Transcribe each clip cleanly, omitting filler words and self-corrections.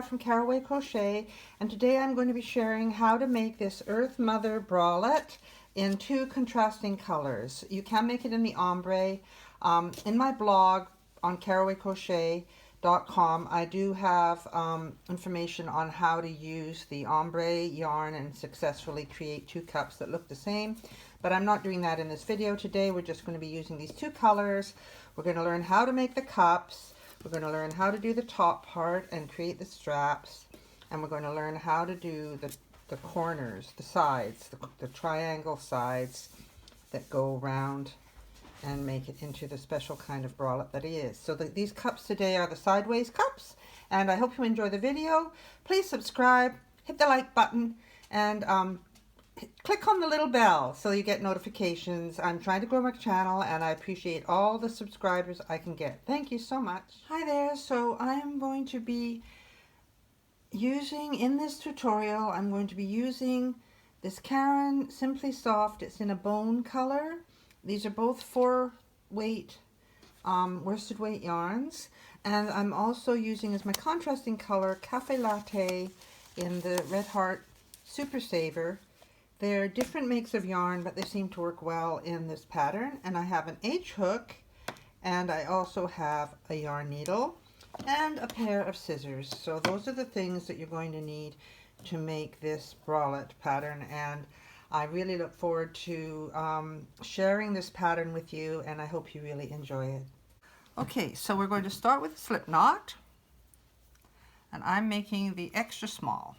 Barb from Caraway Crochet, and today I'm going to be sharing how to make this Earth Mother Bralette in two contrasting colors. You can make it in the ombre. In my blog on carawaycrochet.com I do have information on how to use the ombre yarn and successfully create two cups that look the same, but I'm not doing that in this video. Today we're just going to be using these two colors. We're going to learn how to make the cups. We're going to learn how to do the top part and create the straps, and we're going to learn how to do the corners, the sides, the triangle sides that go around and make it into the special kind of bralette that it is. So these cups today are the sideways cups, and I hope you enjoy the video. Please subscribe, hit the like button, and click on the little bell so you get notifications. I'm trying to grow my channel and I appreciate all the subscribers I can get. Thank you so much. Hi there. So I'm going to be using, in this tutorial, I'm going to be using this Caron Simply Soft. It's in a bone color. These are both 4-weight worsted weight yarns, and I'm also using as my contrasting color Cafe Latte in the Red Heart Super Saver. They're different makes of yarn, but they seem to work well in this pattern. And I have an H hook, and I also have a yarn needle and a pair of scissors. So those are the things that you're going to need to make this bralette pattern, and I really look forward to sharing this pattern with you, and I hope you really enjoy it. Okay, so we're going to start with a slip knot, and I'm making the extra small.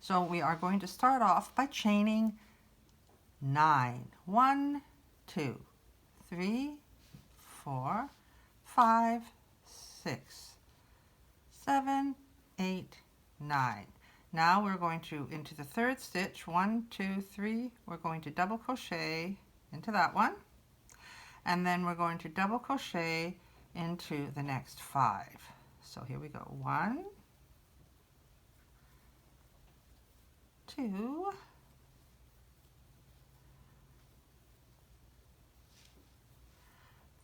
So we are going to start off by chaining 9. 1, 2, 3, 4, 5, 6, 7, 8, 9. Now we're going to, into the third stitch, 1, 2, 3, we're going to double crochet into that one, and then we're going to double crochet into the next 5. So here we go. 1, 2,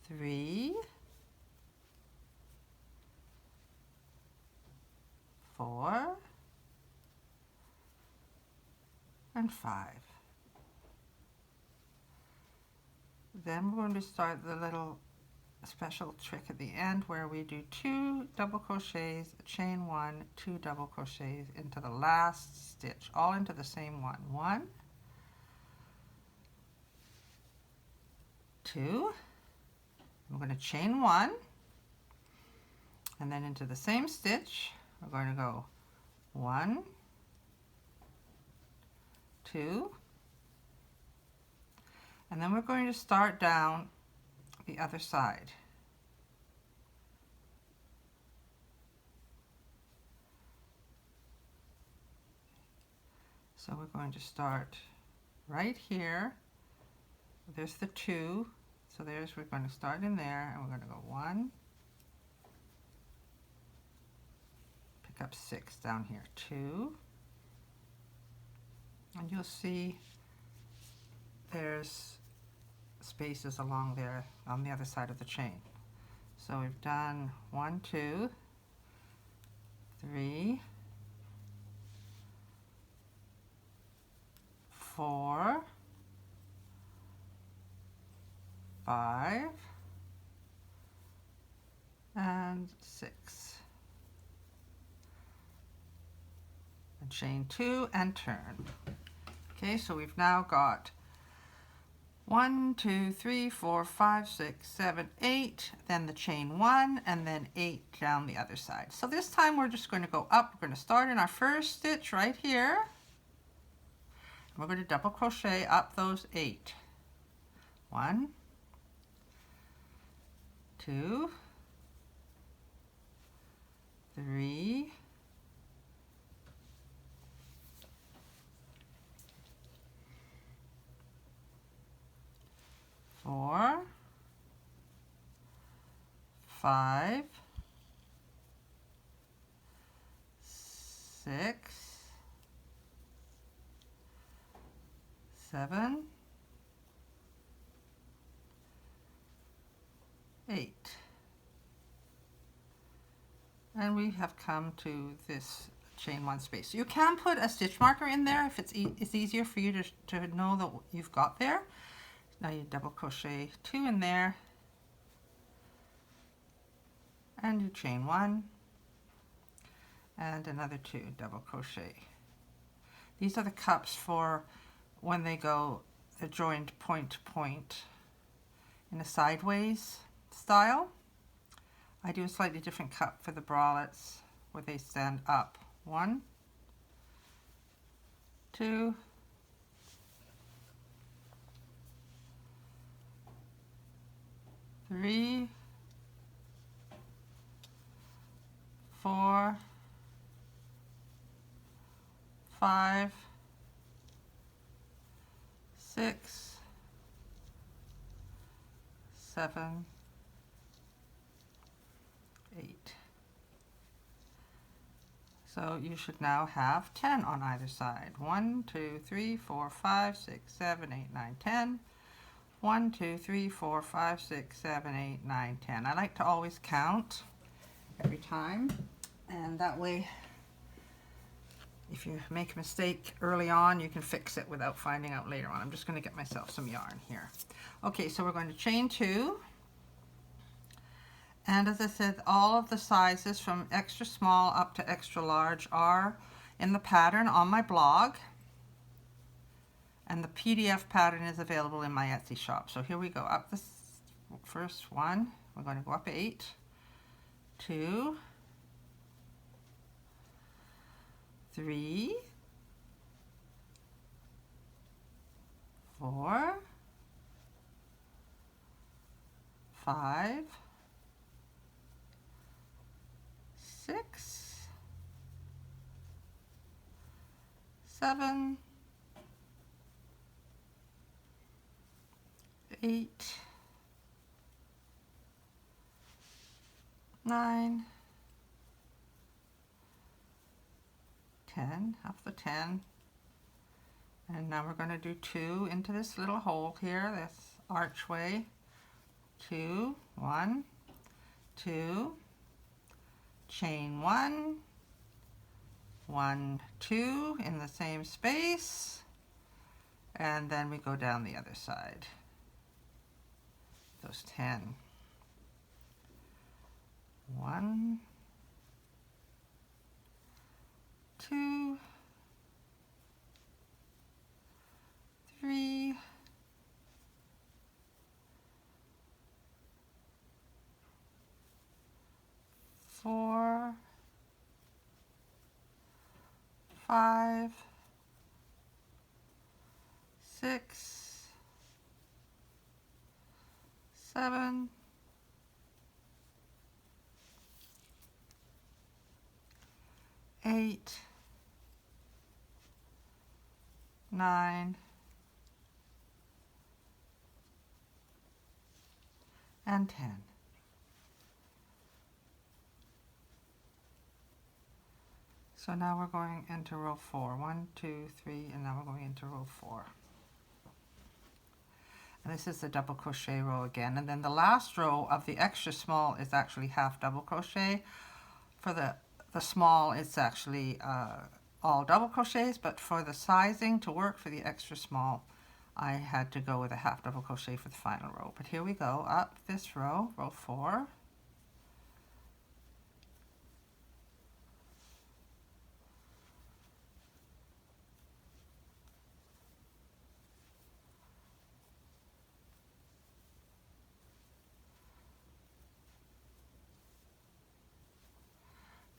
3, 4, and 5. Then we're going to start the little special trick at the end where we do 2 double crochets, chain 1, 2 double crochets into the last stitch, all into the same one. 1, 2, we're going to chain 1, and then into the same stitch we're going to go 1, 2, and then we're going to start down the other side. So we're going to start right here. There's the 2. So we're going to start in there, and we're going to go 1, pick up 6 down here, 2, and you'll see there's spaces along there on the other side of the chain. So we've done 1, 2, 3, 4, 5, and 6. And chain 2 and turn. Okay, so we've now got 1, 2, 3, 4, 5, 6, 7, 8, then the chain 1, and then 8 down the other side. So this time we're just going to go up. We're going to start in our first stitch right here. We're going to double crochet up those 8. 1, 2, 3, 4, 5, 6, 7, 8. And we have come to this chain one space. You can put a stitch marker in there if it's easier for you to know that you've got there. Now you double crochet 2 in there and you chain 1 and another 2 double crochet. These are the cups for when they go the joined point to point in a sideways style. I do a slightly different cup for the bralettes where they stand up. 1, 2, 3, 4, 5, 6, 7, 8. So you should now have 10 on either side. 1, 2, 3, 4, 5, 6, 7, 8, 9, 10. 1, 2, 3, 4, 5, 6, 7, 8, 9, 10. I like to always count every time, and that way if you make a mistake early on, you can fix it without finding out later on. I'm just going to get myself some yarn here. Okay, so we're going to chain 2. And as I said, all of the sizes from extra small up to extra large are in the pattern on my blog. And the PDF pattern is available in my Etsy shop. So here we go, up the first one. We're going to go up 8, 2, 3, 4, 5, 6, 7, 8, 9, 10, up the 10, and now we're going to do 2 into this little hole here, this archway. 2, 1, 2, chain 1, 1, 2 in the same space, and then we go down the other side. Those 10. 1, 2, 3, 4, 5, 6, 7, 8, 9, and 10. So now we're going into row 4. 1, 2, 3, and now we're going into row 4. And this is the double crochet row again. And then the last row of the extra small is actually half double crochet. For the small, it's actually all double crochets, but for the sizing to work for the extra small, I had to go with a half double crochet for the final row. But here we go, up this row, row 4.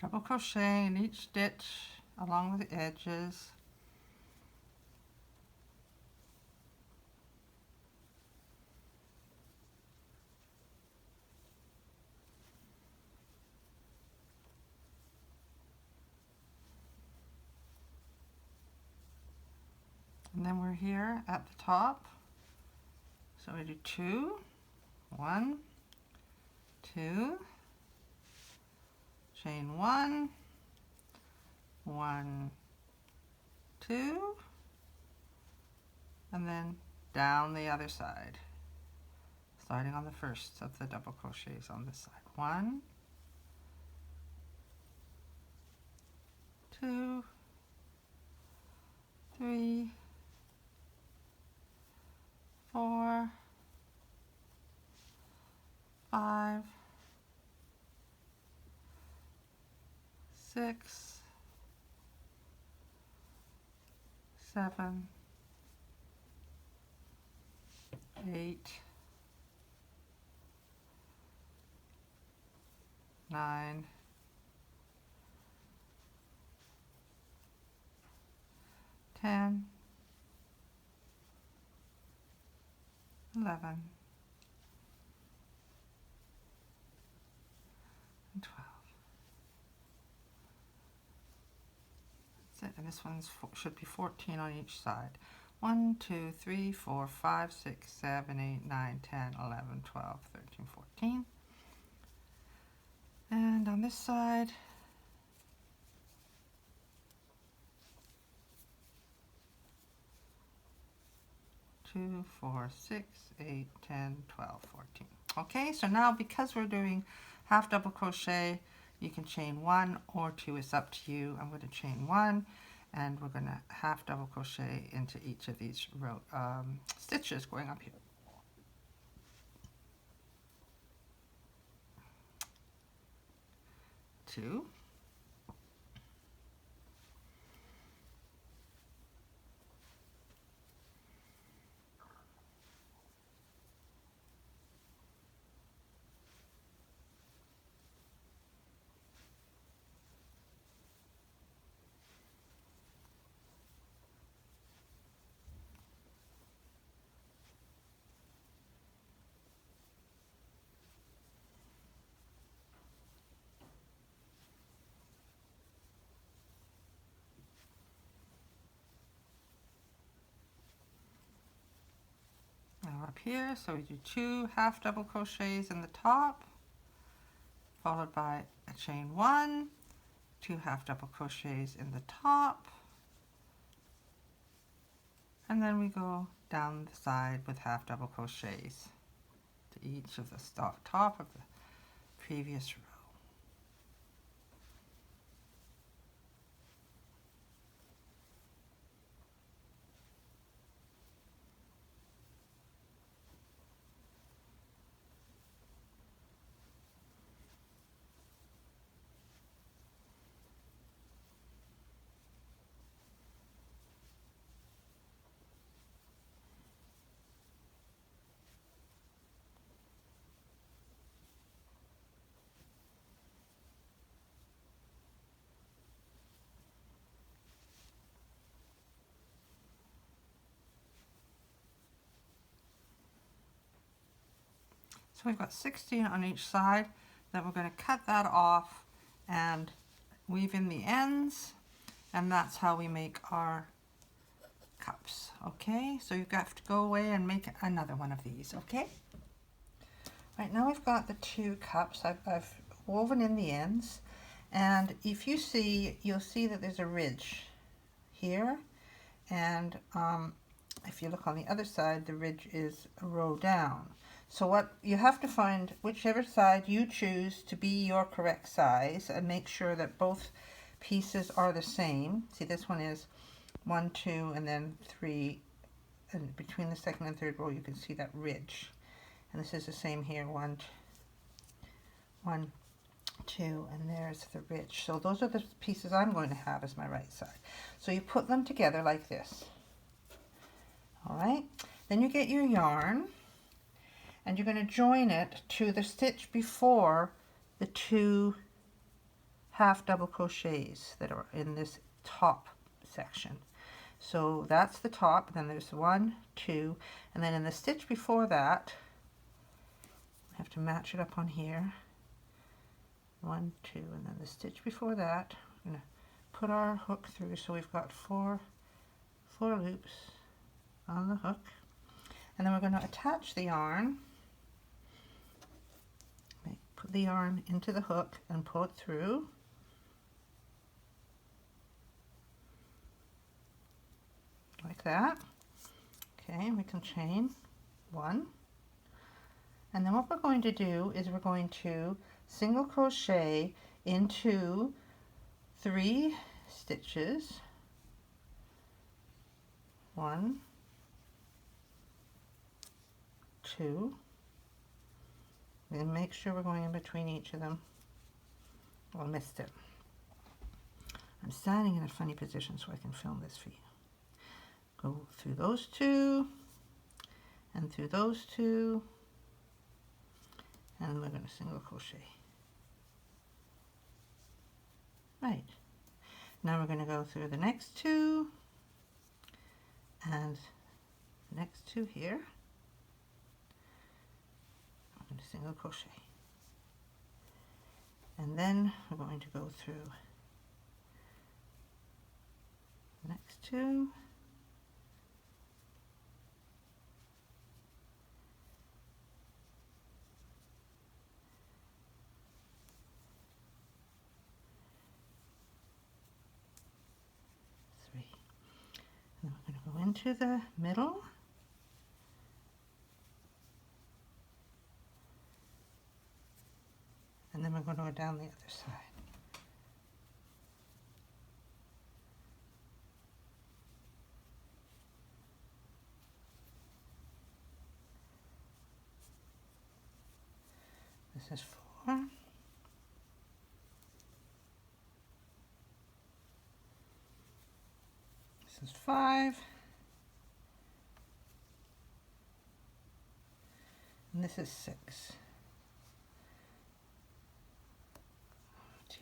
Double crochet in each stitch along the edges. And then we're here at the top. So we do 2, 1, 2, chain 1, 1, 2, and then down the other side, starting on the first of the double crochets on this side. 1, 2, 3, 4, 5, 6, 7, 8, 9, 10, 11, and 12. That's it. And this one should be 14 on each side. 1, 2, 3, 4, 5, 6, 7, 8, 9, 10, 11, 12, 13, 14. And on this side, 2, 4, 6, 8, 10, 12, 14. Okay, so now because we're doing half double crochet, you can chain 1 or 2, it's up to you. I'm going to chain 1, and we're going to half double crochet into each of these stitches going up here. 2, now up here, so we do 2 half double crochets in the top, followed by a chain 1, 2 half double crochets in the top, and then we go down the side with half double crochets to each of the top of the previous row. So we've got 16 on each side. Then we're going to cut that off and weave in the ends, and that's how we make our cups. Okay, so you've got to go away and make another one of these. Okay, right now we've got the 2 cups. I've woven in the ends, and if you see, you'll see that there's a ridge here, and if you look on the other side, the ridge is a row down. So what you have to find, whichever side you choose to be your correct size, and make sure that both pieces are the same. See, this one is 1, 2, and then 3, and between the second and third row you can see that ridge. And this is the same here, 1, 2, and there's the ridge. So those are the pieces I'm going to have as my right side. So you put them together like this. All right, then you get your yarn, and you're going to join it to the stitch before the 2 half double crochets that are in this top section. So that's the top, then there's 1, 2, and then in the stitch before that, I have to match it up on here, 1, 2, and then the stitch before that, we're going to put our hook through, so we've got 4 loops on the hook, and then we're going to attach the yarn. Put the yarn into the hook and pull it through. Like that. Okay, we can chain 1. And then what we're going to do is we're going to single crochet into 3 stitches. 1, 2, and make sure we're going in between each of them. Oh, I missed it. I'm standing in a funny position so I can film this for you. Go through those 2 and through those 2, and we're going to single crochet. Right. Now we're going to go through the next 2 and the next 2 here. I'm going to single crochet. And then we're going to go through the next 2. And then we're going to go into the middle. And then we're going to go down the other side. This is 4. This is 5. And this is 6. Oh dear.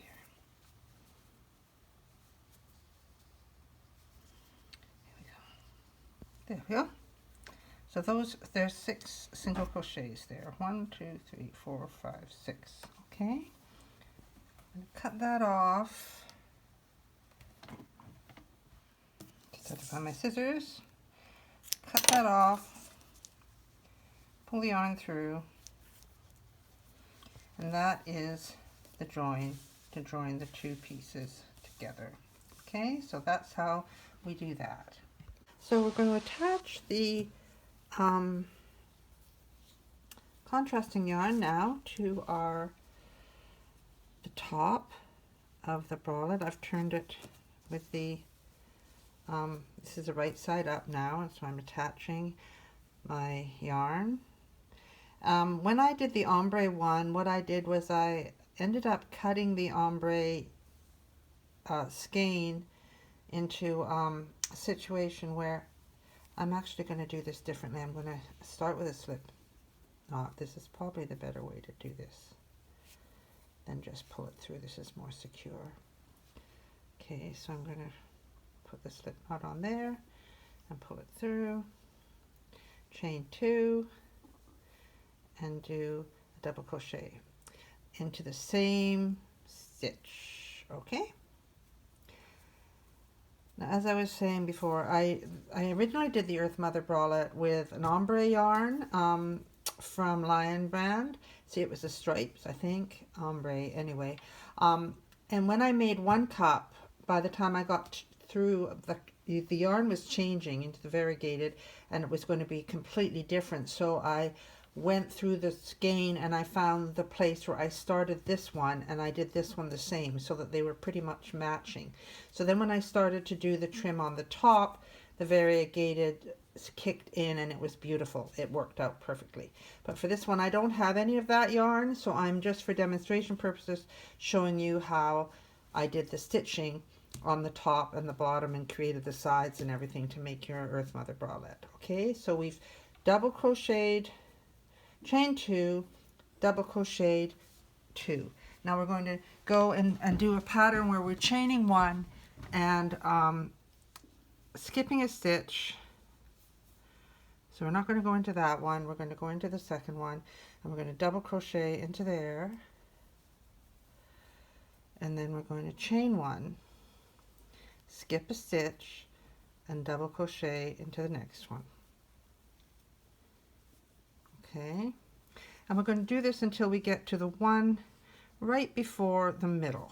There we go. So there's 6 single crochets there. 1, 2, 3, 4, 5, 6. Okay. I'm going to cut that off. Set it on my scissors. Cut that off. Pull the yarn through. And that is the join to join the 2 pieces together. Okay, so that's how we do that. So we're going to attach the contrasting yarn now to the top of the bralette. I've turned it with the this is the right side up now, and so I'm attaching my yarn. When I did the ombre one, what I did was I ended up cutting the ombre skein into a situation where I'm actually going to do this differently. I'm going to start with a slip knot. This is probably the better way to do this than just pull it through. This is more secure. Okay, so I'm going to put the slip knot on there and pull it through, chain 2, and do a double crochet into the same stitch. Okay. Now, as I was saying before, I originally did the Earth Mother Bralette with an ombre yarn from Lion brand. See, it was the stripes, I think, ombre anyway. And when I made 1 cup, by the time I got through, the yarn was changing into the variegated, and it was going to be completely different. So I went through the skein and I found the place where I started this one, and I did this one the same, so that they were pretty much matching. So then when I started to do the trim on the top, the variegated kicked in and it was beautiful. It worked out perfectly. But for this one, I don't have any of that yarn, so I'm just for demonstration purposes showing you how I did the stitching on the top and the bottom and created the sides and everything to make your Earth Mother Bralette. Okay, so we've double crocheted, chain 2, double crocheted 2. Now we're going to go and do a pattern where we're chaining 1 and skipping a stitch. So we're not going to go into that one, we're going to go into the second one, and we're going to double crochet into there, and then we're going to chain 1, skip a stitch, and double crochet into the next one. Okay, and we're going to do this until we get to the one right before the middle,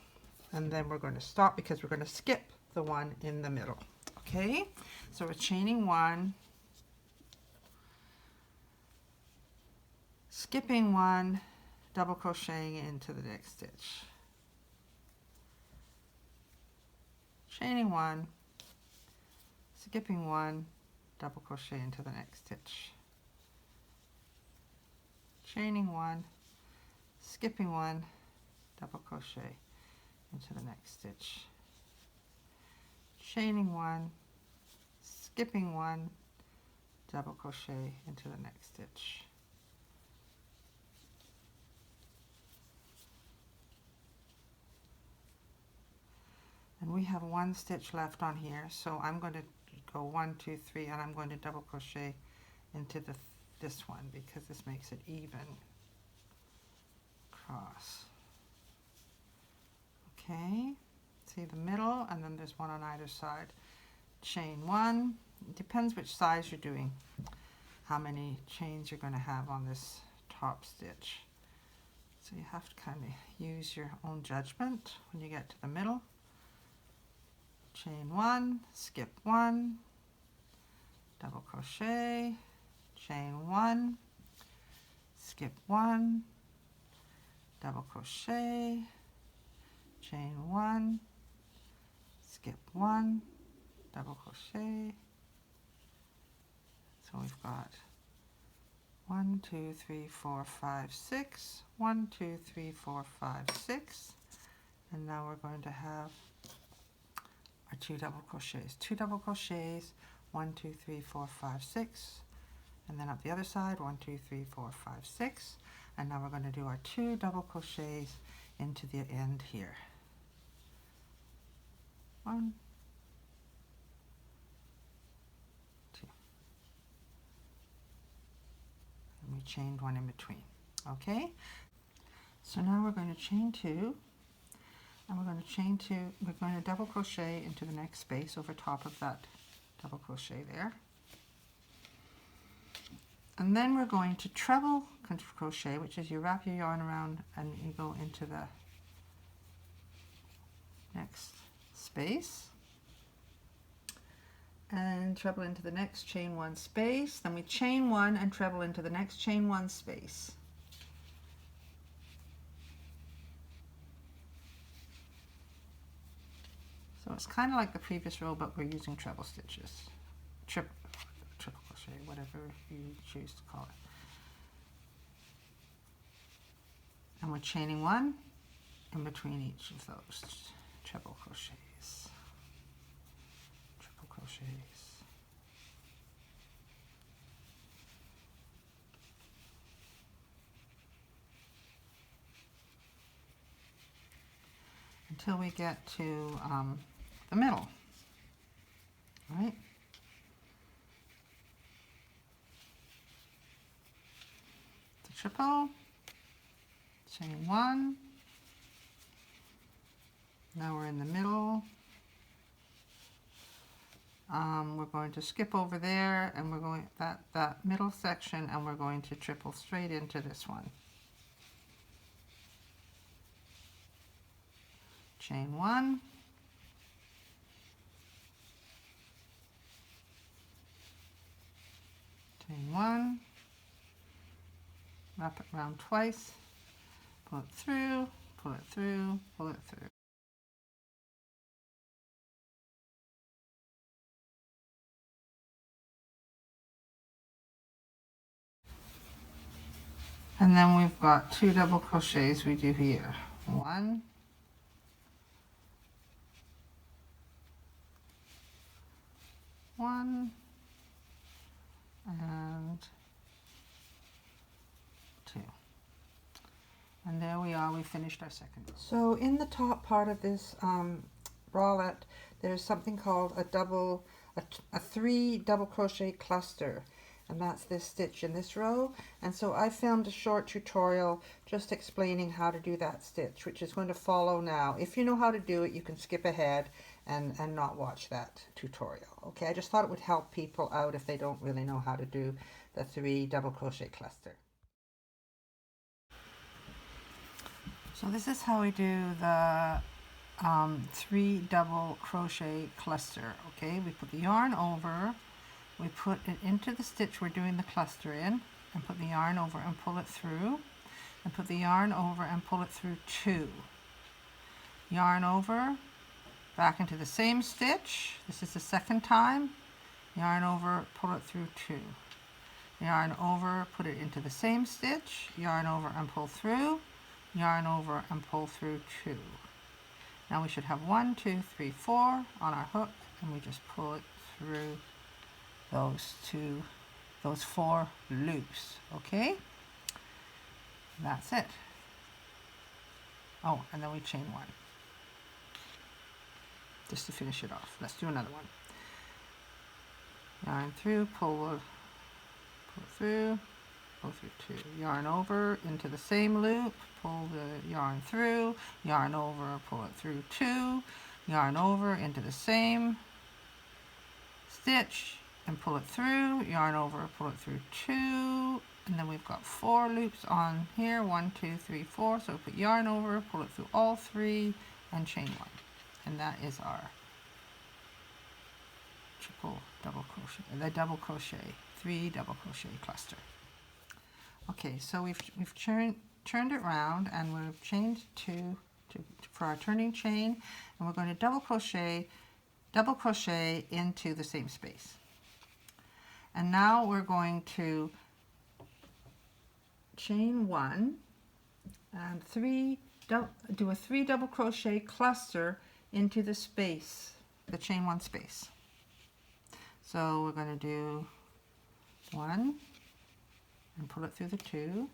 and then we're going to stop because we're going to skip the one in the middle. Okay, so we're chaining 1, skipping 1, double crocheting into the next stitch, chaining 1, skipping 1, double crochet into the next stitch, chaining 1, skipping 1, double crochet into the next stitch, chaining 1, skipping 1, double crochet into the next stitch, and we have 1 stitch left on here, so I'm going to go 1, 2, 3, and I'm going to double crochet into this one because this makes it even across. Okay, see the middle, and then there's one on either side. Chain 1. It depends which size you're doing, how many chains you're going to have on this top stitch. So you have to kind of use your own judgment when you get to the middle. Chain 1, skip 1, double crochet, chain 1, skip 1, double crochet, chain 1, skip 1, double crochet. So we've got 1, 2, 3, 4, 5, 6, 1, 2, 3, 4, 5, 6, and now we're going to have our 2 double crochets. 2 double crochets, 1, 2, 3, 4, 5, 6, and then up the other side, 1, 2, 3, 4, 5, 6, and now we're going to do our 2 double crochets into the end here. 1, 2, and we chained 1 in between. Okay, so now we're going to chain 2, and we're going to chain 2, we're going to double crochet into the next space over top of that double crochet there, and then we're going to treble crochet, which is you wrap your yarn around and you go into the next space and treble into the next chain 1 space, then we chain 1 and treble into the next chain 1 space. So it's kind of like the previous row, but we're using treble stitches, triple crochet, whatever you choose to call it. And we're chaining 1 in between each of those treble crochets. Triple crochets. Until we get to the middle, right? The triple, chain 1, now we're in the middle. We're going to skip over there, and we're going that middle section, and we're going to triple straight into this one. Chain 1, chain 1, wrap it around twice, pull it through, pull it through, pull it through. And then we've got 2 double crochets we do here. 1, 1, and 2. And there we are, we finished our second row. So in the top part of this bralette, there's something called a 3 double crochet cluster. And that's this stitch in this row. And so I filmed a short tutorial just explaining how to do that stitch, which is going to follow now. If you know how to do it, you can skip ahead and not watch that tutorial. Okay, I just thought it would help people out if they don't really know how to do the 3 double crochet cluster. So this is how we do the 3 double crochet cluster. Okay, we put the yarn over, we put it into the stitch we're doing the cluster in, and put the yarn over and pull it through, and put the yarn over and pull it through 2. Yarn over, back into the same stitch. This is the second time. Yarn over, pull it through 2. Yarn over, put it into the same stitch, yarn over and pull through, yarn over and pull through 2. Now we should have 1, 2, 3, 4 on our hook, and we just pull it through those 4 loops, okay? That's it. Oh, and then we chain 1. Just to finish it off. Let's do another one. Yarn through, pull through, pull through 2. Yarn over into the same loop, pull the yarn through, yarn over, pull it through 2, yarn over into the same stitch and pull it through, yarn over, pull it through 2, and then we've got 4 loops on here, 1, 2, 3, 4. So put yarn over, pull it through all 3 and chain 1. And that is our triple double crochet, the double crochet, 3 double crochet cluster. Okay, so we've turned it round, and we've chained 2 for our turning chain, and we're going to double crochet into the same space. And now we're going to chain 1 and do a 3 double crochet cluster into the space, the chain 1 space. So we're going to do 1 and pull it through the 2,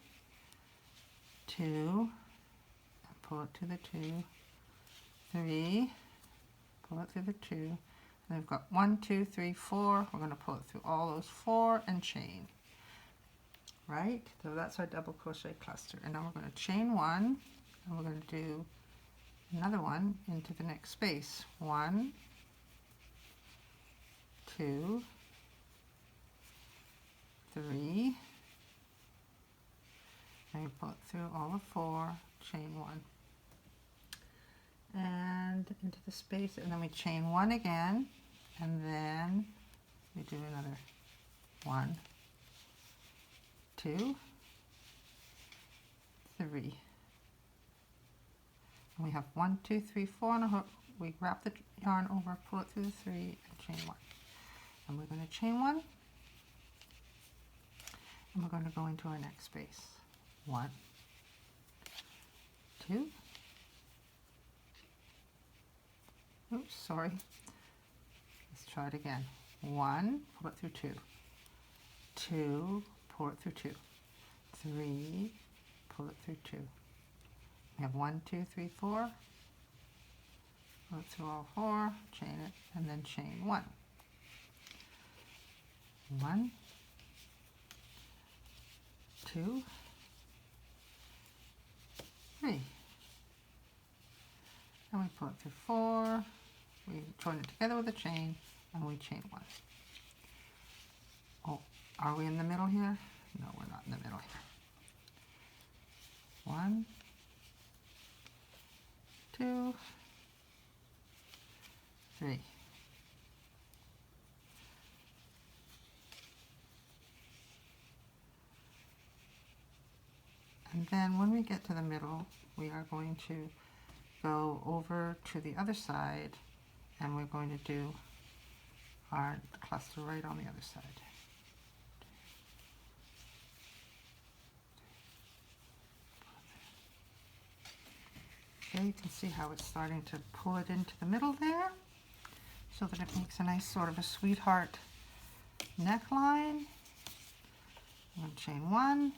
2 and pull it to the 2, 3, pull it through the 2, and we've got 1, 2, 3, 4. We're going to pull it through all those 4 and chain. Right? So that's our double crochet cluster. And now we're going to chain 1, and we're going to do another one into the next space. 1, 2, 3, and you pull it through all the 4, chain 1, and into the space, and then we chain 1 again, and then we do another 1, 2, 3, and we have 1, 2, 3, 4 on a hook. We wrap the yarn over, pull it through the 3, and chain 1. And we're going to chain 1, and we're going to go into our next space. 1, 2, oops, sorry. Let's try it again. 1, pull it through 2, 2, pull it through 2, 3, pull it through 2. We have 1, 2, 3, 4. Pull it through all 4, chain it, and then chain 1. 1, 2, 3. And we pull it through 4. We join it together with a chain, and we chain 1. Oh, are we in the middle here? No, we're not in the middle here. 1, 2, 3. And then when we get to the middle, we are going to go over to the other side, and we're going to do our cluster right on the other side. Okay, you can see how it's starting to pull it into the middle there, so that it makes a nice sort of a sweetheart neckline. I'm going to chain 1,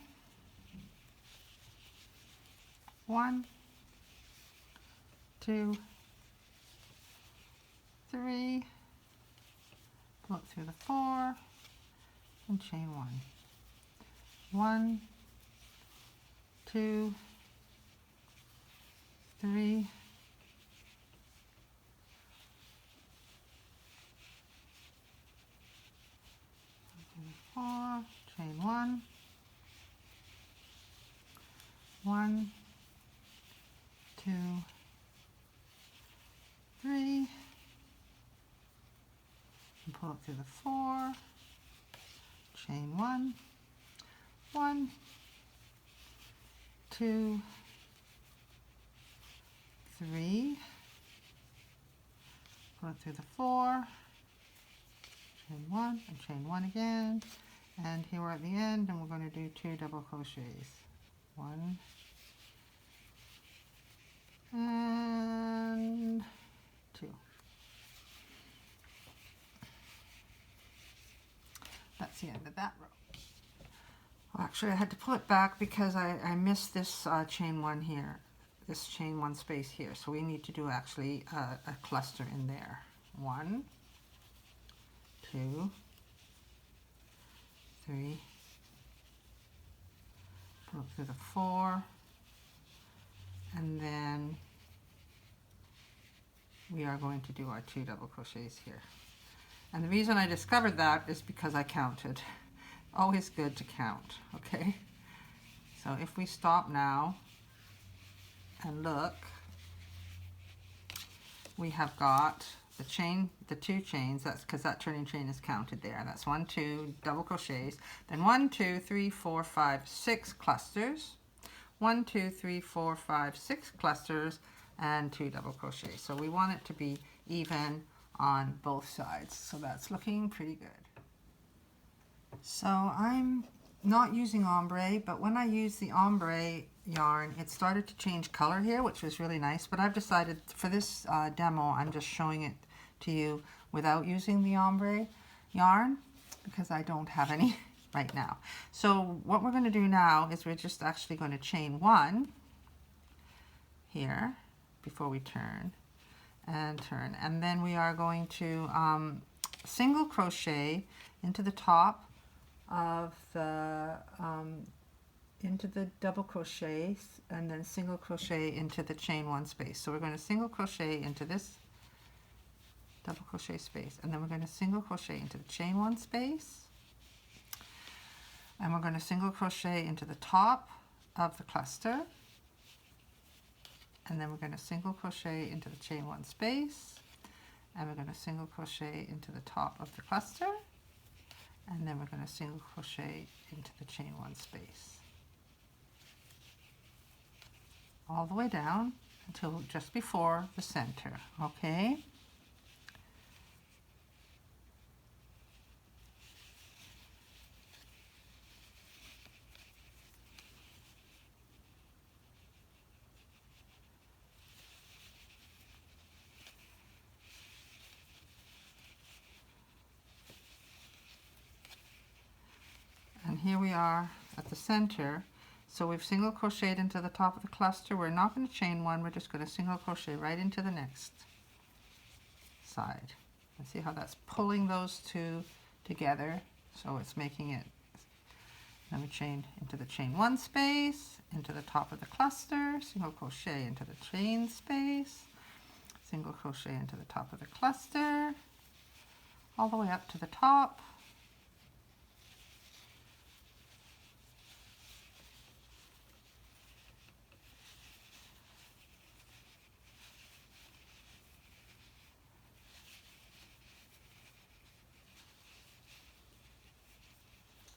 1, 2, 3, pull it through the 4, and chain 1. 1, 2, 3, 4, chain 1, 1, 2, 3, and pull it through the 4, chain 1, 1, 2, 3, pull it through the 4, chain 1 and chain 1 again, and here we're at the end and we're going to do 2 double crochets, 1 and 2. That's the end of that row. Well, actually I had to pull it back because I missed this chain 1 here, this chain 1 space here, so we need to do actually a cluster in there. 1, 2, 3, pull up through the 4, and then we are going to do our 2 double crochets here. And the reason I discovered that is because I counted. Always good to count, okay? So if we stop now and look, we have got the chain, the 2 chains, that's because that turning chain is counted there. That's 1, 2 double crochets, then 1, 2, 3, 4, 5, 6 clusters, 1, 2, 3, 4, 5, 6 clusters, and 2 double crochets. So we want it to be even on both sides. So that's looking pretty good. So I'm not using ombre, but when I use the ombre yarn, it started to change color here, which was really nice. But I've decided for this demo, I'm just showing it to you without using the ombre yarn because I don't have any right now. So what we're going to do now is we're just actually going to chain 1 here before we turn, and then we are going to single crochet into the top of the into the double crochets, and then single crochet into the chain 1 space. So we're going to single crochet into this double crochet space, and then we're going to single crochet into the chain 1 space, and we're going to single crochet into the top of the cluster, and then we're going to single crochet into the chain 1 space, and we're going to single crochet into the top of the cluster, and then we're going to single crochet into the chain 1 space all the way down until just before the center. Okay, and here we are at the center. So we've single crocheted into the top of the cluster. We're not going to chain 1, we're just going to single crochet right into the next side. And see how that's pulling those 2 together, so it's making it. Then we chain into the chain 1 space, into the top of the cluster, single crochet into the chain space, single crochet into the top of the cluster, all the way up to the top.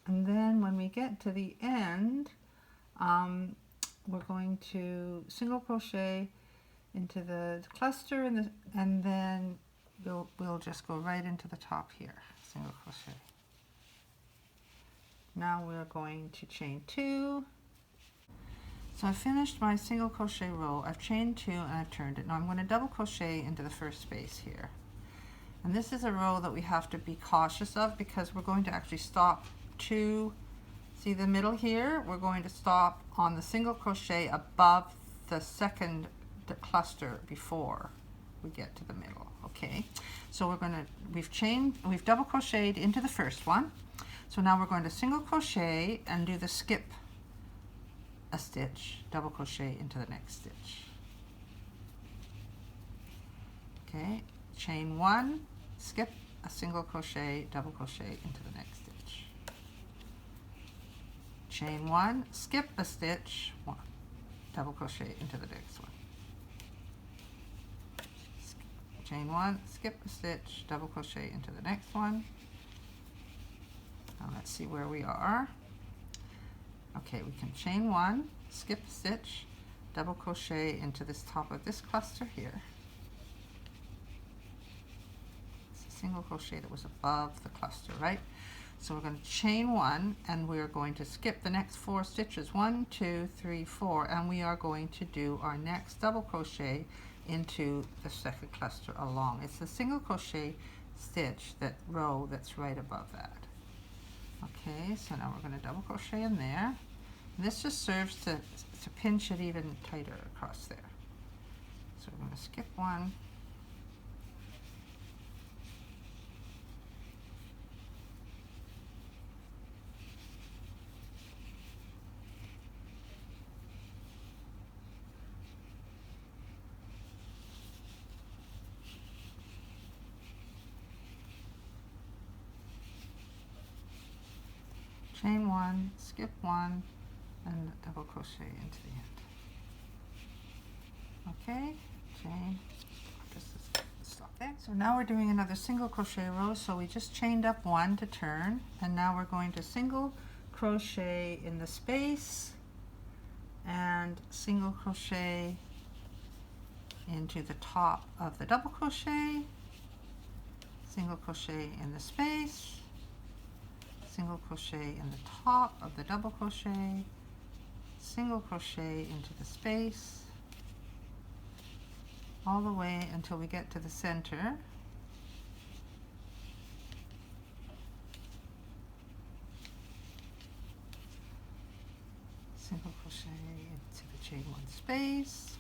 And then when we get to the end, we're going to single crochet into the cluster, and then we'll just go right into the top here, single crochet. Now we're going to chain 2. So I finished my single crochet row. I've chained 2 and I've turned it. Now I'm going to double crochet into the first space here. And this is a row that we have to be cautious of because we're going to actually stop see the middle here, we're going to stop on the single crochet above the second cluster before we get to the middle. Okay, so we've double crocheted into the first one, so now we're going to single crochet and do the skip a stitch, double crochet into the next stitch. Okay, chain 1, skip a single crochet, double crochet into the next stitch. Chain 1, skip a stitch, 1, double crochet into the next one. Chain 1, skip a stitch, double crochet into the next one. Now let's see where we are. Okay, we can chain 1, skip a stitch, double crochet into this top of this cluster here. single crochet that was above the cluster, right? So we're going to chain 1 and we're going to skip the next 4 stitches, 1, 2, 3, 4, and we are going to do our next double crochet into the second cluster along. It's the single crochet stitch, that row that's right above that. Okay, so now we're going to double crochet in there. And this just serves to pinch it even tighter across there. So we're going to skip 1. Chain 1, skip 1, and double crochet into the end. Okay, chain, just stop there. So now we're doing another single crochet row. So we just chained up 1 to turn, and now we're going to single crochet in the space and single crochet into the top of the double crochet, single crochet in the space, single crochet in the top of the double crochet, single crochet into the space, all the way until we get to the center. Single crochet into the chain 1 space,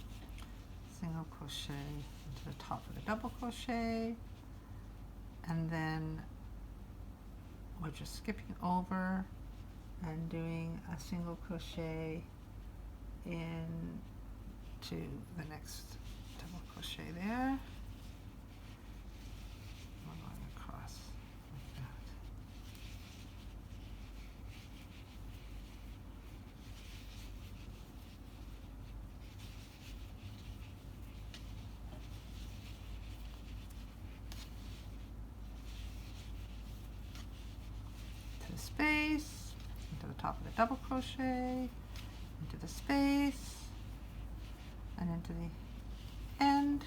single crochet into the top of the double crochet, and then we're just skipping over and doing a single crochet into the next double crochet there. We're going across like that. Space, into the top of the double crochet, into the space, and into the end,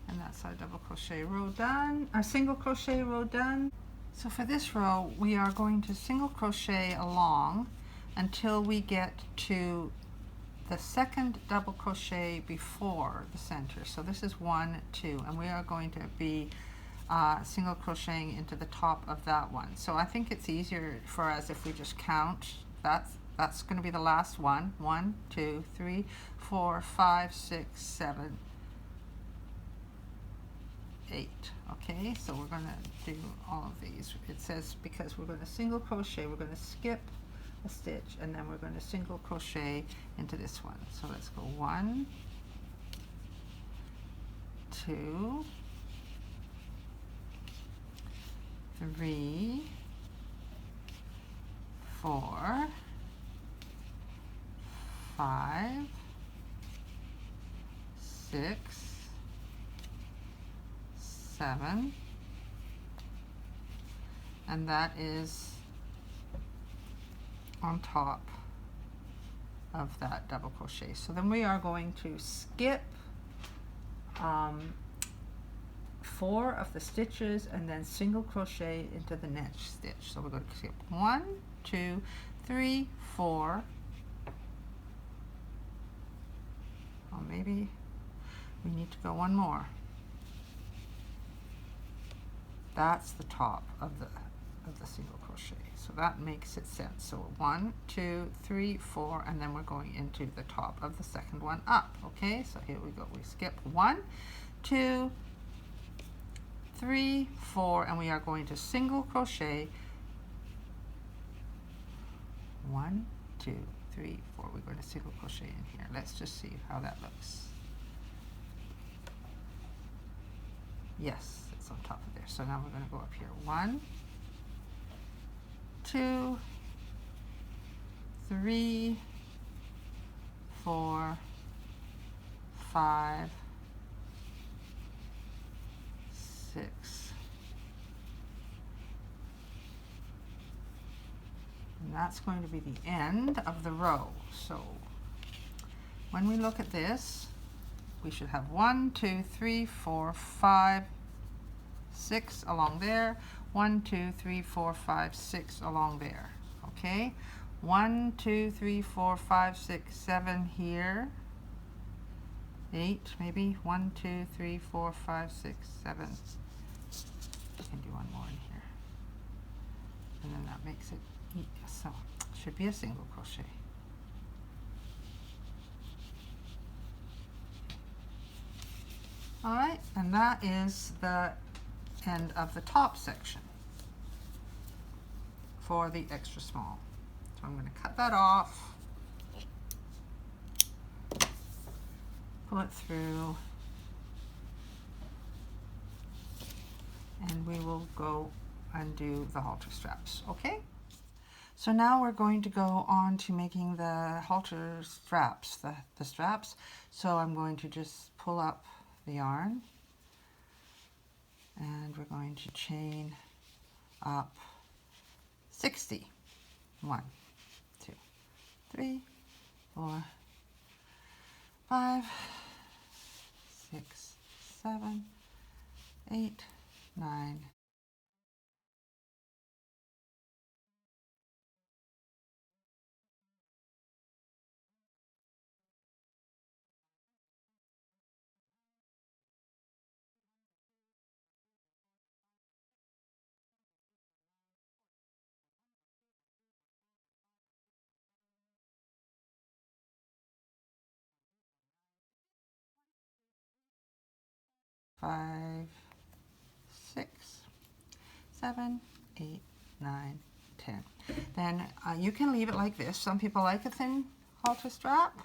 and that's our double crochet row done, our single crochet row done. So for this row we are going to single crochet along until we get to the second double crochet before the center. So this is 1, 2, and we are going to be single crocheting into the top of that one. So I think it's easier for us if we just count. That's going to be the last one. 1, 2, 3, 4, 5, 6, 7, 8. Okay, so we're going to do all of these. It says because we're going to single crochet, we're going to skip a stitch, and then we're going to single crochet into this one. So let's go 1, 2, 3, 4, 5, 6, 7, and that is on top of that double crochet. So then we are going to skip 4 of the stitches and then single crochet into the next stitch. So we're going to skip 1, 2, 3, 4. Well, maybe we need to go 1 more. That's the top of the single crochet. So that makes it sense. So 1, 2, 3, 4, and then we're going into the top of the second one up. Okay, so here we go. We skip 1, 2, 3, 4, and we are going to single crochet 1, 2, 3, 4. We're going to single crochet in here. Let's just see how that looks. Yes, it's on top of there. So now we're going to go up here. 1, 2, 3, 4, 5, 6. And that's going to be the end of the row. So when we look at this, we should have 1, 2, 3, 4, 5, 6 along there, 1, 2, 3, 4, 5, 6 along there. Okay, 1, 2, 3, 4, 5, 6, 7 here, 8 maybe, 1, 2, 3, 4, 5, 6, 7. I can do one more in here, and then that makes it, so it should be a single crochet. All right, and that is the end of the top section for the extra small. So I'm going to cut that off, pull it through, and we will go and do the halter straps, okay? So now we're going to go on to making the halter straps, the straps. So I'm going to just pull up the yarn, and we're going to chain up 60. 1, 2, 3, 4, 5, 6, 7, 8, 9. Five, 6, 7, 8, 9, 10. Then you can leave it like this. Some people like a thin halter strap,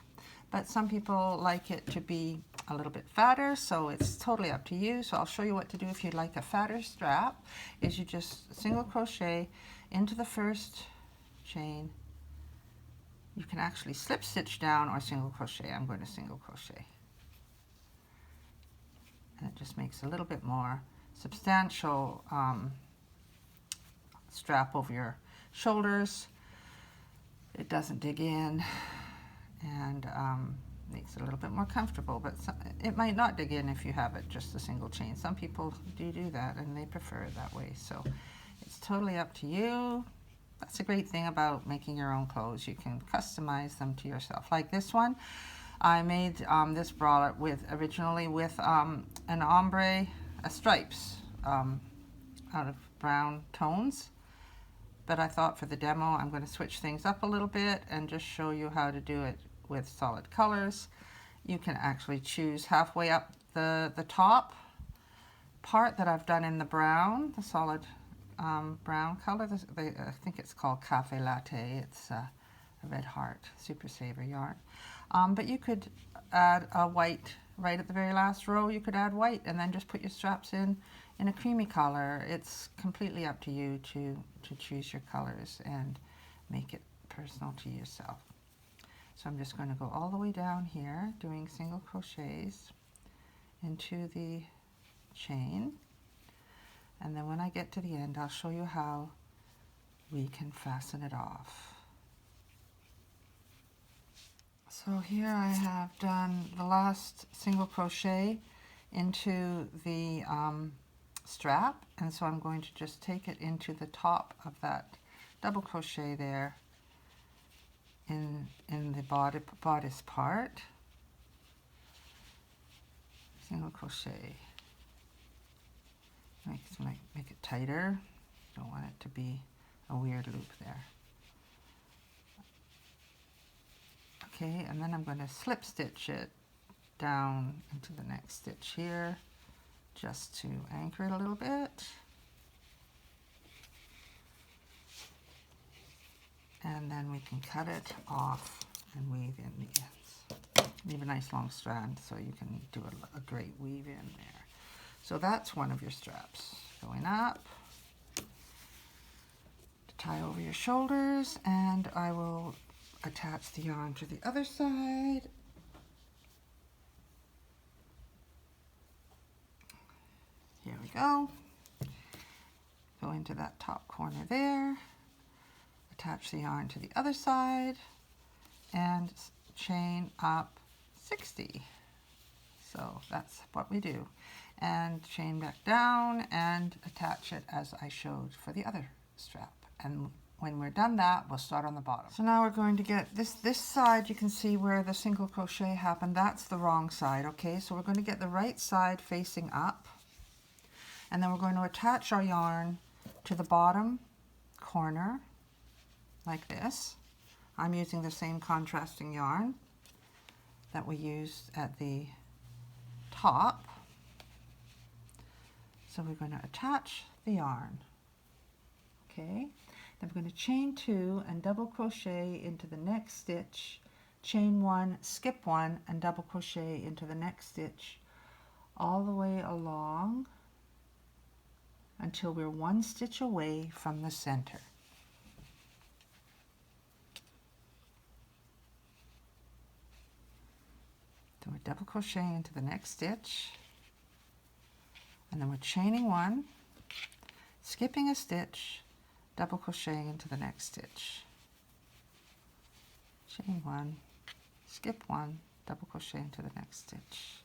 but some people like it to be a little bit fatter, so it's totally up to you. So I'll show you what to do if you'd like a fatter strap. Is you just single crochet into the first chain. You can actually slip stitch down or single crochet. I'm going to single crochet. And it just makes a little bit more substantial strap over your shoulders. It doesn't dig in, and makes it a little bit more comfortable, but it might not dig in if you have it just a single chain. Some people do that, and they prefer it that way, so it's totally up to you. That's a great thing about making your own clothes. You can customize them to yourself. Like this one, I made this bralette originally with an ombre, stripes out of brown tones. But I thought for the demo, I'm going to switch things up a little bit and just show you how to do it with solid colors. You can actually choose halfway up the top part that I've done in the brown, the solid brown color. I think it's called Cafe Latte. It's a red heart super saver yarn. But you could add a white right at the very last row. You could add white and then just put your straps in a creamy color. It's completely up to you to choose your colors and make it personal to yourself. So I'm just going to go all the way down here doing single crochets into the chain, and then when I get to the end, I'll show you how we can fasten it off. So here I have done the last single crochet into the strap, and so I'm going to just take it into the top of that double crochet there in the bodice part. Single crochet. Make it tighter. Don't want it to be a weird loop there. Okay, and then I'm going to slip stitch it down into the next stitch here, just to anchor it a little bit. And then we can cut it off and weave in the ends. Leave a nice long strand so you can do a great weave in there. So that's one of your straps going up to tie over your shoulders, and I will attach the yarn to the other side. Here we go. Go into that top corner there, attach the yarn to the other side, and chain up 60. So that's what we do. and chain back down and attach it as I showed for the other strap. And when we're done that, we'll start on the bottom. So now we're going to get this side. You can see where the single crochet happened. That's the wrong side, okay? So we're going to get the right side facing up, and then we're going to attach our yarn to the bottom corner like this. I'm using the same contrasting yarn that we used at the top. So we're going to attach the yarn, okay? Then we're going to chain 2 and double crochet into the next stitch, chain 1, skip 1, and double crochet into the next stitch all the way along until we're 1 stitch away from the center. So we're double crocheting into the next stitch, and then we're chaining 1, skipping a stitch, double crocheting into the next stitch. Chain 1, skip 1, double crochet into the next stitch.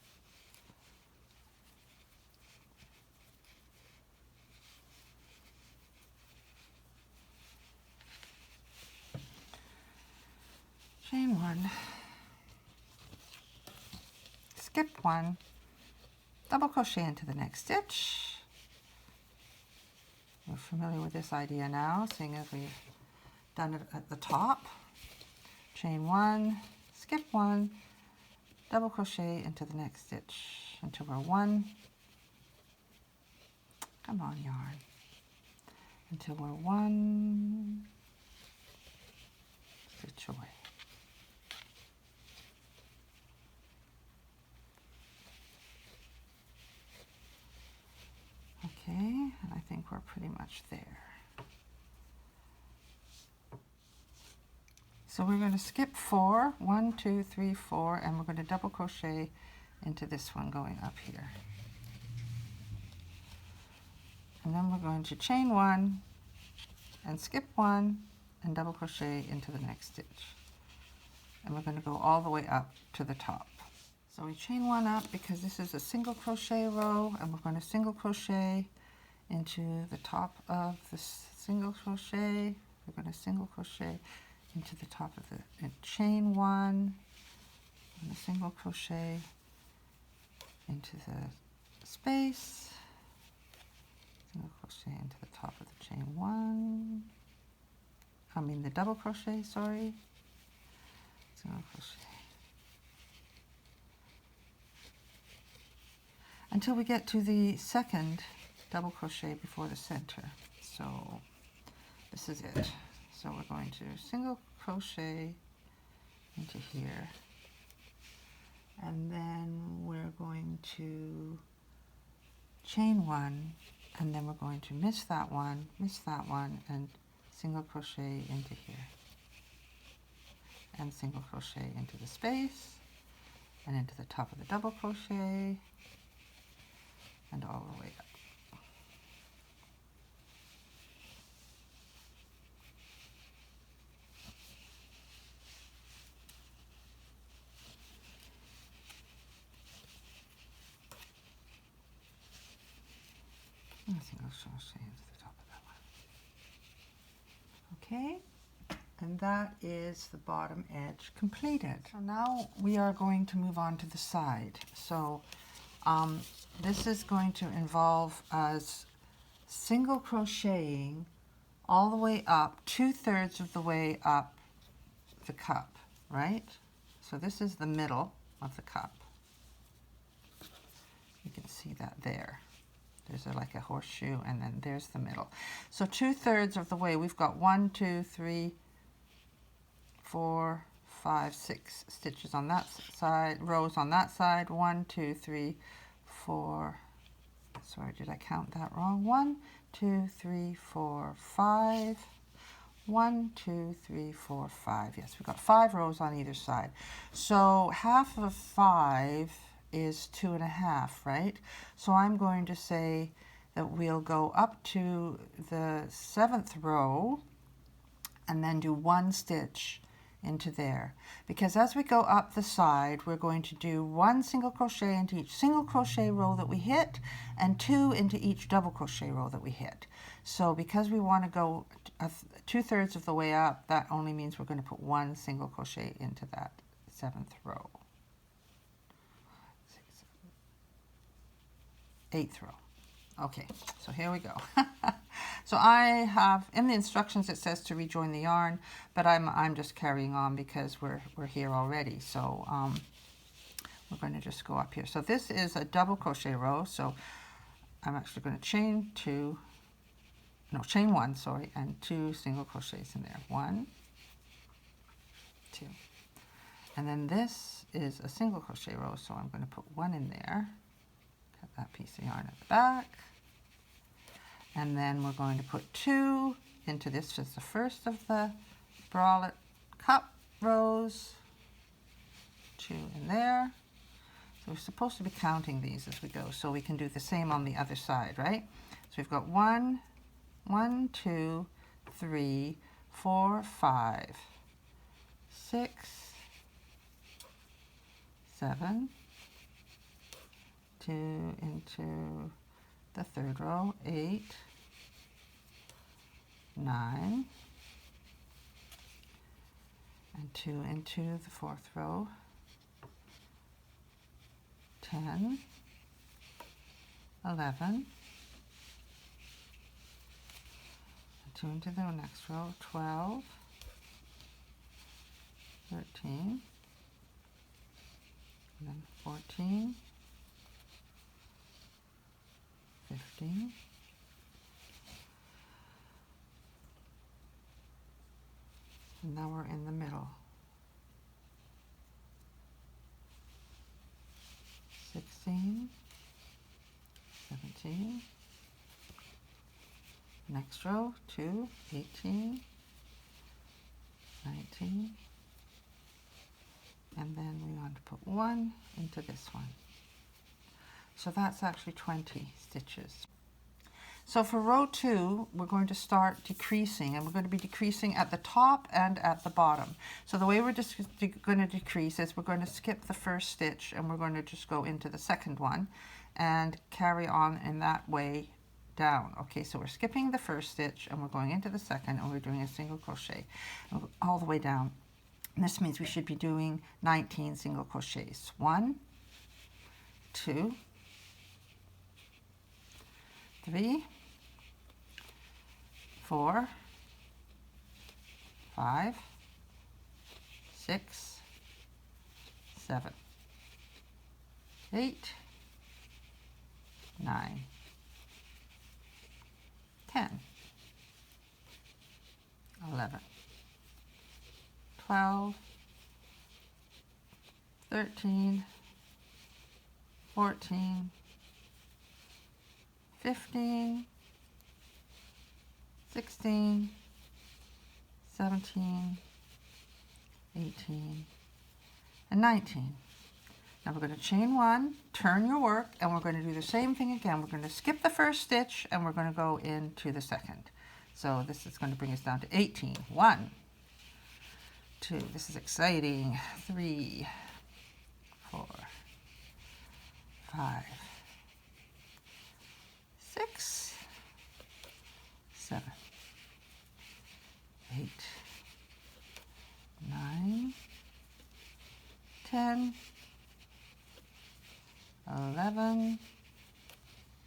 Chain 1, skip 1, double crochet into the next stitch. We're familiar with this idea now, seeing as we've done it at the top. Chain 1, skip 1, double crochet into the next stitch until we're 1, come on yarn, until we're 1 stitch away. Okay, and I think we're pretty much there. So we're going to skip 4, 1, 2, 3, 4, and we're going to double crochet into this one going up here. And then we're going to chain 1 and skip 1 and double crochet into the next stitch. And we're going to go all the way up to the top. So we chain 1 up because this is a single crochet row, and we're going to single crochet into the top of the single crochet. We're going to single crochet into the top of the and chain 1 and a single crochet into the space, single crochet into the top of the chain 1, the double crochet, sorry, single crochet, until we get to the second double crochet before the center. So this is it. So we're going to single crochet into here, and then we're going to chain 1, and then we're going to miss that one, and single crochet into here, and single crochet into the space, and into the top of the double crochet, and all the way up. Single crochet into the top of that one. Okay, and that is the bottom edge completed. So now we are going to move on to the side. So this is going to involve us single crocheting all the way up, 2/3 of the way up the cup, right? So this is the middle of the cup. You can see that there. There's like a horseshoe, and then there's the middle. So 2/3 of the way, we've got 1, 2, 3, 4, 5, 6 stitches on that side, rows on that side. 1, 2, 3, 4. Sorry, did I count that wrong? 1, 2, 3, 4, 5. 1, 2, 3, 4, 5. Yes, we've got 5 rows on either side. So half of 5 is 2.5, right? So I'm going to say that we'll go up to the 7th row and then do 1 stitch into there, because as we go up the side we're going to do 1 single crochet into each single crochet row that we hit and 2 into each double crochet row that we hit. So because we want to go 2/3 of the way up, that only means we're going to put 1 single crochet into that 7th row. 8th row. Okay, so here we go. So I have, in the instructions it says to rejoin the yarn, but I'm just carrying on because we're here already. So we're going to just go up here. So this is a double crochet row, so I'm actually going to chain 1, sorry, and 2 single crochets in there. 1, 2. And then this is a single crochet row, so I'm going to put 1 in there. Cut that piece of yarn at the back. And then we're going to put 2 into this, just the first of the bralette cup rows. 2 in there. So we're supposed to be counting these as we go, so we can do the same on the other side, right? So we've got 1, 2, 3, 4, 5, 6, 7, 2 into the 3rd row, 8, 9, and 2 into the 4th row, 10, 11, 2 into the next row, 12, 13, and then 14, 15, and now we're in the middle. 16, 17, next row, 2, 18, 19, and then we want to put 1 into this one. So that's actually 20 stitches. So for row 2, we're going to start decreasing, and we're going to be decreasing at the top and at the bottom. So the way we're just going to decrease is we're going to skip the first stitch and we're going to just go into the second one and carry on in that way down. Okay, so we're skipping the first stitch and we're going into the second and we're doing a single crochet all the way down. And this means we should be doing 19 single crochets. 1, 2, 3, 4, 5, 6, 7, 8, 9, 10, 11, 12, 13, 14, 15, 16, 17, 18, and 19. Now we're going to chain 1, turn your work, and we're going to do the same thing again. We're going to skip the first stitch and we're going to go into the second. So this is going to bring us down to 18. 1, 2, this is exciting. 3, 4, 5, 6, 7, 8, 9, 10, 11,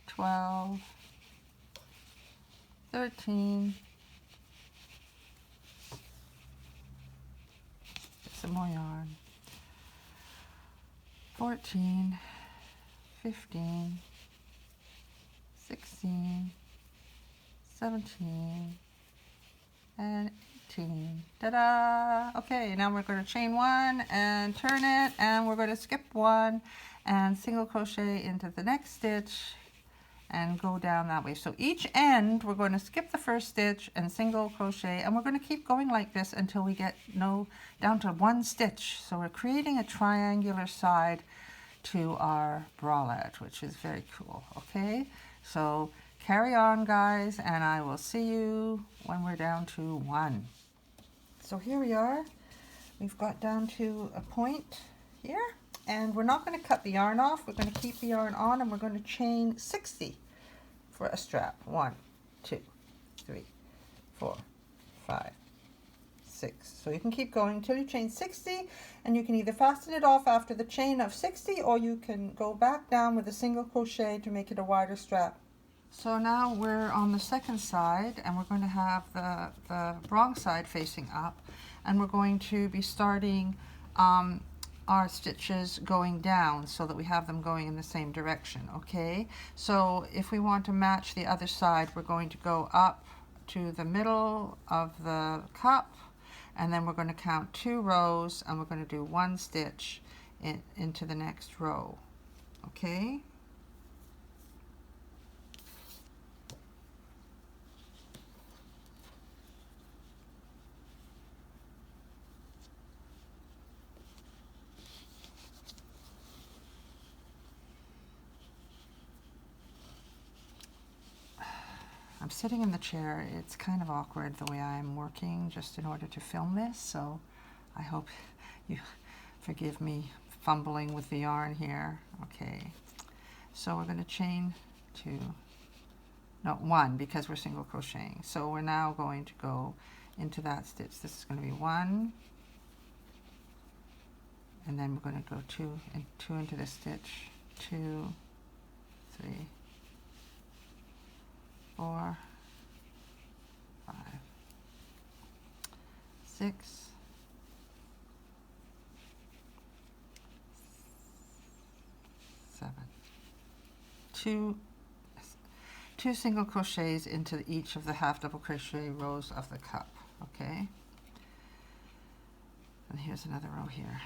12, 13, get some more yarn, 14, 15, 16, 17, and 18. Ta-da! Okay, now we're going to chain 1 and turn it, and we're going to skip 1 and single crochet into the next stitch and go down that way. So each end we're going to skip the first stitch and single crochet, and we're going to keep going like this until we get down to 1 stitch. So we're creating a triangular side to our bralette, which is very cool. Okay, so carry on, guys, and I will see you when we're down to 1. So here we are. we've got down to a point here, and we're not going to cut the yarn off. We're going to keep the yarn on, and we're going to chain 60 for a strap. 1, 2, 3, 4, 5, 6. So you can keep going until you chain 60, and you can either fasten it off after the chain of 60, or you can go back down with a single crochet to make it a wider strap. So now we're on the second side, and we're going to have the wrong side facing up, and we're going to be starting our stitches going down so that we have them going in the same direction, okay? So if we want to match the other side, we're going to go up to the middle of the cup, and then we're going to count 2 rows, and we're going to do 1 stitch into the next row, okay? I'm sitting in the chair. It's kind of awkward the way I'm working just in order to film this, so I hope you forgive me fumbling with the yarn here. Okay, so we're going to chain 2, no, 1, because we're single crocheting. So we're now going to go into that stitch. This is going to be 1, and then we're going to go 2 and 2 into this stitch, 2, 3, 4, 5, 6, 7, 2 single crochets into each of the half double crochet rows of the cup, okay? And here's another row here.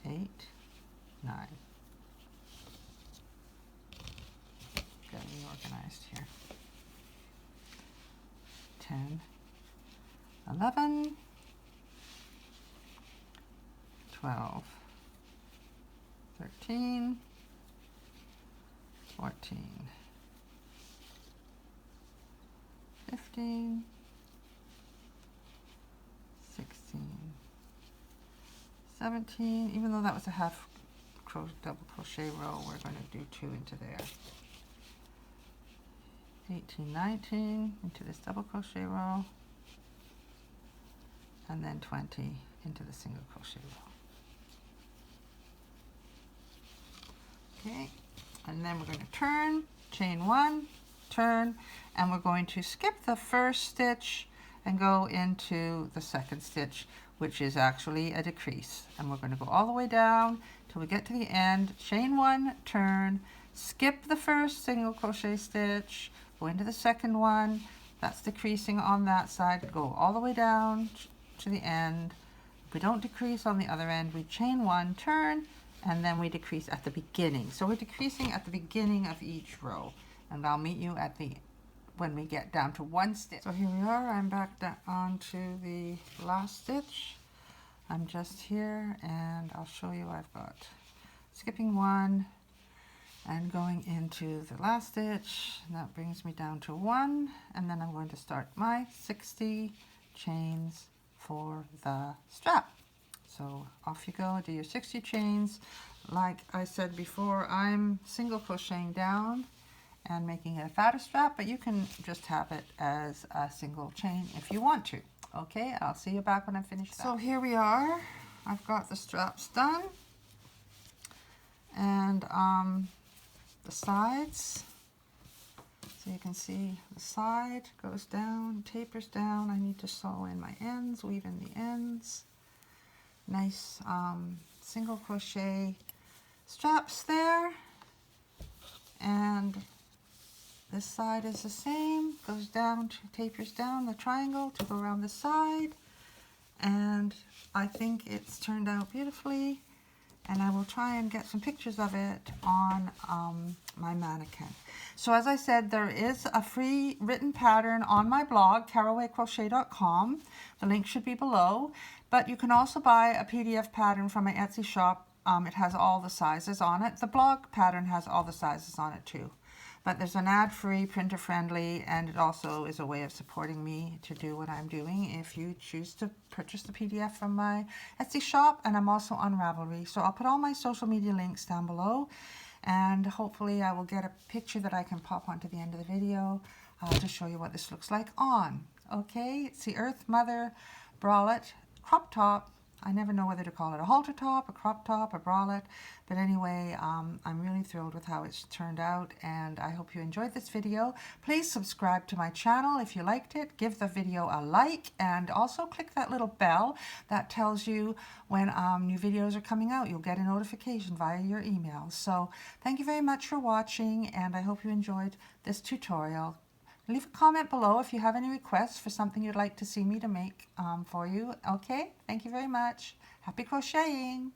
8, 9. Get reorganized here. 10, 11, 12, 13, 14, 15, 16, 17. Even though that was a half double crochet row, we're going to do 2 into there. 18, 19 into this double crochet row, and then 20 into the single crochet row. Okay, and then we're going to turn, chain 1, turn, and we're going to skip the first stitch and go into the second stitch, which is actually a decrease. And we're going to go all the way down till we get to the end, chain 1, turn, skip the first single crochet stitch, go into the second one, that's decreasing on that side, go all the way down to the end. If we don't decrease on the other end, we chain 1, turn, and then we decrease at the beginning. So we're decreasing at the beginning of each row, and I'll meet you at the when we get down to 1 stitch. So here we are, I'm back onto the last stitch. I'm just here, and I'll show you. I've got skipping 1 and going into the last stitch, and that brings me down to 1, and then I'm going to start my 60 chains for the strap. So off you go, do your 60 chains. Like I said before, I'm single crocheting down and making it a fatter strap, but you can just have it as a single chain if you want to. Okay, I'll see you back when I finish that. So here we are. I've got the straps done, and the sides, so you can see the side goes down, tapers down. I need to sew in my ends, weave in the ends. Nice single crochet straps there, and this side is the same, goes down, tapers down the triangle to go around the side, and I think it's turned out beautifully, and I will try and get some pictures of it on my mannequin. So as I said, there is a free written pattern on my blog, carawaycrochet.com. The link should be below, but you can also buy a PDF pattern from my Etsy shop. It has all the sizes on it. The blog pattern has all the sizes on it too. but there's an ad-free, printer-friendly, and it also is a way of supporting me to do what I'm doing if you choose to purchase the PDF from my Etsy shop, and I'm also on Ravelry. So I'll put all my social media links down below, and hopefully I will get a picture that I can pop onto the end of the video to show you what this looks like on. Okay, it's the Earth Mother Bralette crop top. I never know whether to call it a halter top, a crop top, a bralette, but anyway, I'm really thrilled with how it's turned out, and I hope you enjoyed this video. Please subscribe to my channel if you liked it. Give the video a like, and also click that little bell that tells you when new videos are coming out. You'll get a notification via your email. So thank you very much for watching, and I hope you enjoyed this tutorial. Leave a comment below if you have any requests for something you'd like to see me to make for you. Okay, thank you very much. Happy crocheting!